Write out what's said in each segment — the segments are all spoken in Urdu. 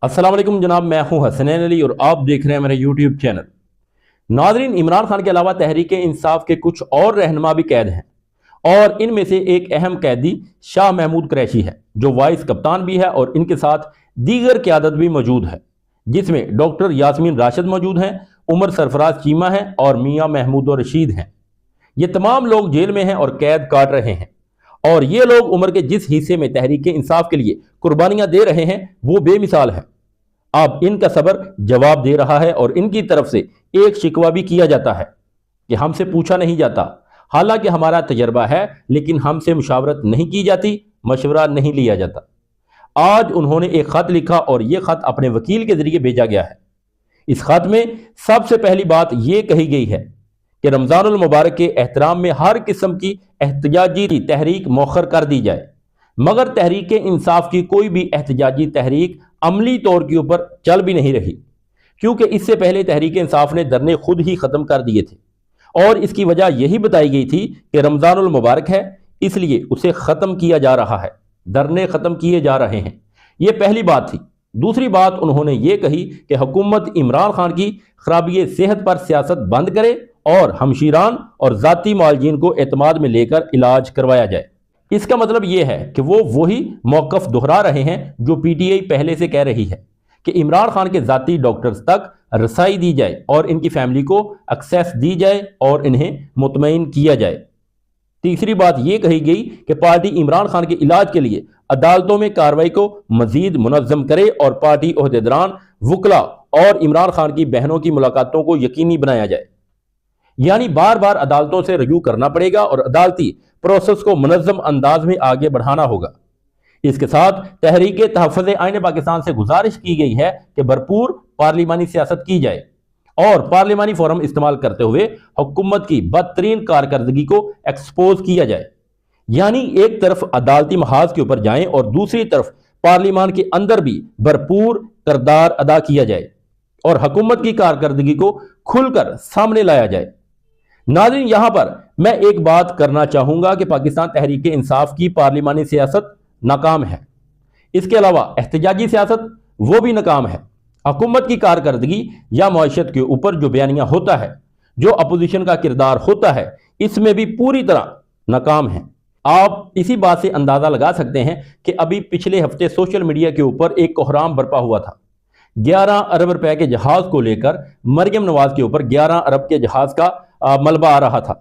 السلام علیکم جناب، میں ہوں حسنین علی اور آپ دیکھ رہے ہیں میرے یوٹیوب چینل۔ ناظرین، عمران خان کے علاوہ تحریک انصاف کے کچھ اور رہنما بھی قید ہیں، اور ان میں سے ایک اہم قیدی شاہ محمود قریشی ہے، جو وائس کپتان بھی ہے، اور ان کے ساتھ دیگر قیادت بھی موجود ہے، جس میں ڈاکٹر یاسمین راشد موجود ہیں، عمر سرفراز چیمہ ہیں اور میاں محمود رشید ہیں۔ یہ تمام لوگ جیل میں ہیں اور قید کاٹ رہے ہیں، اور یہ لوگ عمر کے جس حصے میں تحریک انصاف کے لیے قربانیاں دے رہے ہیں وہ بے مثال ہے۔ اب ان کا صبر جواب دے رہا ہے، اور ان کی طرف سے ایک شکوہ بھی کیا جاتا ہے کہ ہم سے پوچھا نہیں جاتا، حالانکہ ہمارا تجربہ ہے، لیکن ہم سے مشاورت نہیں کی جاتی، مشورہ نہیں لیا جاتا۔ آج انہوں نے ایک خط لکھا، اور یہ خط اپنے وکیل کے ذریعے بھیجا گیا ہے۔ اس خط میں سب سے پہلی بات یہ کہی گئی ہے کہ رمضان المبارک کے احترام میں ہر قسم کی احتجاجی تحریک مؤخر کر دی جائے، مگر تحریک انصاف کی کوئی بھی احتجاجی تحریک عملی طور کے اوپر چل بھی نہیں رہی، کیونکہ اس سے پہلے تحریک انصاف نے دھرنے خود ہی ختم کر دیے تھے، اور اس کی وجہ یہی بتائی گئی تھی کہ رمضان المبارک ہے، اس لیے اسے ختم کیا جا رہا ہے، دھرنے ختم کیے جا رہے ہیں۔ یہ پہلی بات تھی۔ دوسری بات انہوں نے یہ کہی کہ حکومت عمران خان کی خرابی صحت پر سیاست بند کرے اور ہمشیران اور ذاتی معالجین کو اعتماد میں لے کر علاج کروایا جائے۔ اس کا مطلب یہ ہے کہ وہ وہی موقف دہرا رہے ہیں جو پی ٹی آئی پہلے سے کہہ رہی ہے کہ عمران خان کے ذاتی ڈاکٹرز تک رسائی دی جائے، اور ان کی فیملی کو ایکسیس دی جائے اور انہیں مطمئن کیا جائے۔ تیسری بات یہ کہی گئی کہ پارٹی عمران خان کے علاج کے لیے عدالتوں میں کارروائی کو مزید منظم کرے، اور پارٹی عہدیداران، وکلاء اور عمران خان کی بہنوں کی ملاقاتوں کو یقینی بنایا جائے۔ یعنی بار بار عدالتوں سے رجوع کرنا پڑے گا، اور عدالتی پروسیس کو منظم انداز میں آگے بڑھانا ہوگا۔ اس کے ساتھ تحریک تحفظ آئین پاکستان سے گزارش کی گئی ہے کہ بھرپور پارلیمانی سیاست کی جائے، اور پارلیمانی فورم استعمال کرتے ہوئے حکومت کی بدترین کارکردگی کو ایکسپوز کیا جائے۔ یعنی ایک طرف عدالتی محاذ کے اوپر جائیں، اور دوسری طرف پارلیمان کے اندر بھی بھرپور کردار ادا کیا جائے، اور حکومت کی کارکردگی کو کھل کر سامنے لایا جائے۔ ناظرین، یہاں پر میں ایک بات کرنا چاہوں گا کہ پاکستان تحریک انصاف کی پارلیمانی سیاست ناکام ہے۔ اس کے علاوہ احتجاجی سیاست وہ بھی ناکام ہے۔ حکومت کی کارکردگی یا معیشت کے اوپر جو بیانیہ ہوتا ہے، جو اپوزیشن کا کردار ہوتا ہے، اس میں بھی پوری طرح ناکام ہے۔ آپ اسی بات سے اندازہ لگا سکتے ہیں کہ ابھی پچھلے ہفتے سوشل میڈیا کے اوپر ایک کوہرام برپا ہوا تھا 11 ارب روپے کے جہاز کو لے کر۔ مریم نواز کے اوپر 11 ارب کے جہاز کا ملبہ آ رہا تھا۔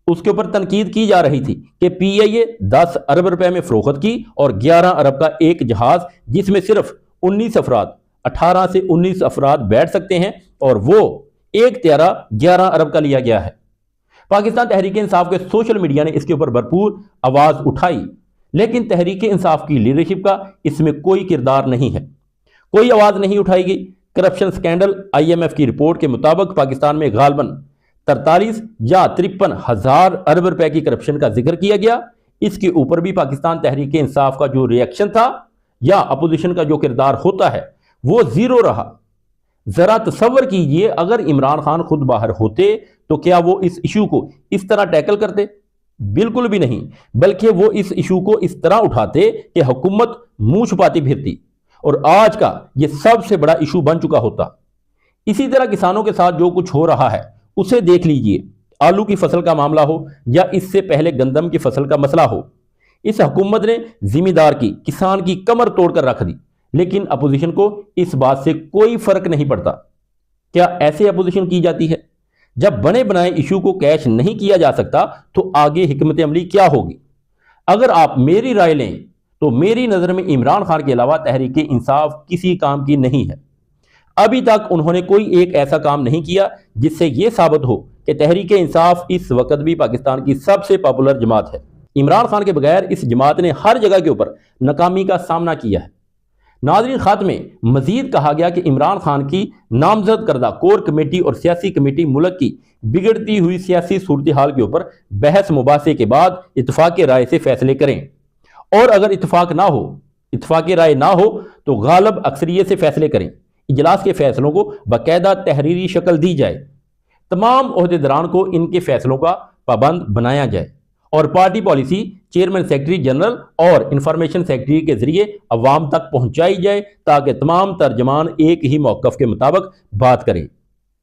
اس کے اوپر تنقید کی جا رہی تھی کہ پی آئی اے 10 ارب روپے میں فروخت کی، اور 11 ارب کا ایک جہاز جس میں صرف 19 افراد، 18 سے 19 افراد بیٹھ سکتے ہیں، اور وہ ایک طیارہ 11 ارب کا لیا گیا ہے۔ پاکستان تحریک انصاف کے سوشل میڈیا نے اس کے اوپر بھرپور آواز اٹھائی، لیکن تحریک انصاف کی لیڈرشپ کا اس میں کوئی کردار نہیں ہے، کوئی آواز نہیں اٹھائی گئی۔ Corruption scandal I M F کی رپورٹ کے مطابق پاکستان میں غالباً 43 یا 53 ہزار ارب روپے کی کرپشن کا ذکر کیا گیا۔ اس کے اوپر بھی پاکستان تحریک انصاف کا جو ریئیکشن تھا یا اپوزیشن کا جو کردار ہوتا ہے وہ زیرو رہا۔ ذرا تصور کیجئے اگر عمران خان خود باہر ہوتے تو کیا وہ اس ایشو کو اس طرح ٹیکل کرتے؟ بالکل بھی نہیں، بلکہ وہ اس ایشو کو اس طرح اٹھاتے کہ حکومت منہ چھپاتی پھرتی، اور آج کا یہ سب سے بڑا ایشو بن چکا ہوتا۔ اسی طرح کسانوں کے ساتھ جو کچھ ہو رہا ہے اسے دیکھ لیجئے۔ آلو کی فصل کا معاملہ ہو یا اس سے پہلے گندم کی فصل کا مسئلہ ہو، اس حکومت نے ذمہ دار کی، کسان کی کمر توڑ کر رکھ دی، لیکن اپوزیشن کو اس بات سے کوئی فرق نہیں پڑتا۔ کیا ایسے اپوزیشن کی جاتی ہے؟ جب بنے بنائے ایشو کو کیش نہیں کیا جا سکتا تو آگے حکمت عملی کیا ہوگی؟ اگر آپ میری رائے لیں تو میری نظر میں عمران خان کے علاوہ تحریک انصاف کسی کام کی نہیں ہے۔ ابھی تک انہوں نے کوئی ایک ایسا کام نہیں کیا جس سے یہ ثابت ہو کہ تحریک انصاف اس وقت بھی پاکستان کی سب سے پاپولر جماعت ہے۔ عمران خان کے بغیر اس جماعت نے ہر جگہ کے اوپر ناکامی کا سامنا کیا ہے۔ ناظرین، خط میں مزید کہا گیا کہ عمران خان کی نامزد کردہ کور کمیٹی اور سیاسی کمیٹی ملک کی بگڑتی ہوئی سیاسی صورتحال کے اوپر بحث مباحثے کے بعد اتفاق رائے سے فیصلے کریں، اور اگر اتفاق رائے نہ ہو تو غالب اکثریت سے فیصلے کریں۔ اجلاس کے فیصلوں کو باقاعدہ تحریری شکل دی جائے، تمام عہدیداران کو ان کے فیصلوں کا پابند بنایا جائے، اور party policy chairman secretary general اور انفارمیشن سیکرٹری کے ذریعے عوام تک پہنچائی جائے تاکہ تمام ترجمان ایک ہی موقف کے مطابق بات کریں۔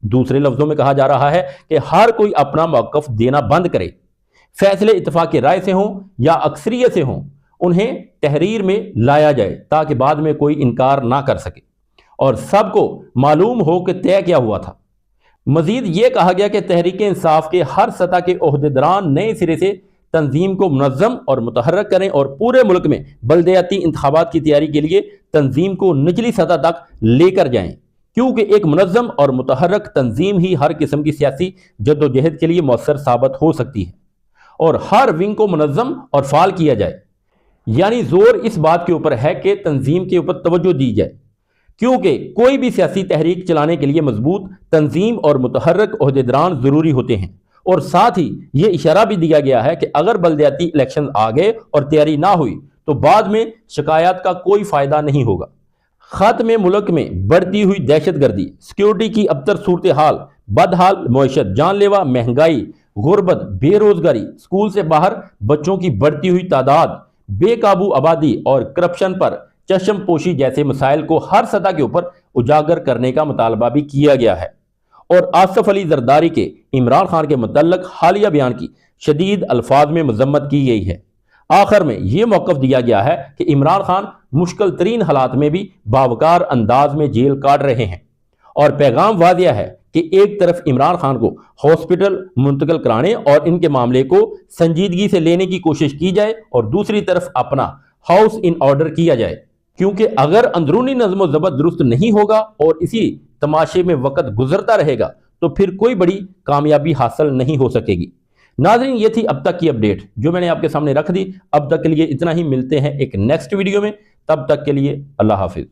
دوسرے لفظوں میں کہا جا رہا ہے کہ ہر کوئی اپنا موقف دینا بند کرے، فیصلے اتفاق رائے سے ہوں یا اکثریت سے ہوں، انہیں تحریر میں لایا جائے تاکہ بعد میں کوئی انکار نہ کر سکے اور سب کو معلوم ہو کہ طے کیا ہوا تھا۔ مزید یہ کہا گیا کہ تحریک انصاف کے ہر سطح کے عہدیداران نئے سرے سے تنظیم کو منظم اور متحرک کریں اور پورے ملک میں بلدیاتی انتخابات کی تیاری کے لیے تنظیم کو نچلی سطح تک لے کر جائیں، کیونکہ ایک منظم اور متحرک تنظیم ہی ہر قسم کی سیاسی جدوجہد کے لیے مؤثر ثابت ہو سکتی ہے۔ اور ہر ونگ کو منظم اور فعال کیا جائے، یعنی زور اس بات کے اوپر ہے کہ تنظیم کے اوپر توجہ دی جائے، کیونکہ کوئی بھی سیاسی تحریک چلانے کے لیے مضبوط تنظیم اور متحرک عہدیداران ضروری ہوتے ہیں۔ اور ساتھ ہی یہ اشارہ بھی دیا گیا ہے کہ اگر بلدیاتی الیکشن آ گئے اور تیاری نہ ہوئی تو بعد میں شکایات کا کوئی فائدہ نہیں ہوگا۔ خط میں ملک میں بڑھتی ہوئی دہشت گردی، سیکیورٹی کی ابتر صورتحال، بدحال معیشت، جان لیوا مہنگائی، غربت، بے روزگاری، اسکول سے باہر بچوں کی بڑھتی ہوئی تعداد، بے قابو آبادی اور کرپشن پر چشم پوشی جیسے مسائل کو ہر سطح کے اوپر اجاگر کرنے کا مطالبہ بھی کیا گیا ہے۔ اور آصف علی زرداری کے عمران خان کے متعلق حالیہ بیان کی شدید الفاظ میں مذمت کی گئی ہے۔ آخر میں یہ موقف دیا گیا ہے کہ عمران خان مشکل ترین حالات میں بھی باوقار انداز میں جیل کاٹ رہے ہیں، اور پیغام واضح ہے کہ ایک طرف عمران خان کو ہاسپٹل منتقل کرانے اور ان کے معاملے کو سنجیدگی سے لینے کی کوشش کی جائے، اور دوسری طرف اپنا ہاؤس ان آرڈر کیا جائے، کیونکہ اگر اندرونی نظم و ضبط درست نہیں ہوگا اور اسی تماشے میں وقت گزرتا رہے گا تو پھر کوئی بڑی کامیابی حاصل نہیں ہو سکے گی۔ ناظرین، یہ تھی اب تک کی اپڈیٹ جو میں نے آپ کے سامنے رکھ دی۔ اب تک کے لیے اتنا ہی، ملتے ہیں ایک نیکسٹ ویڈیو میں، تب تک کے لیے اللہ حافظ۔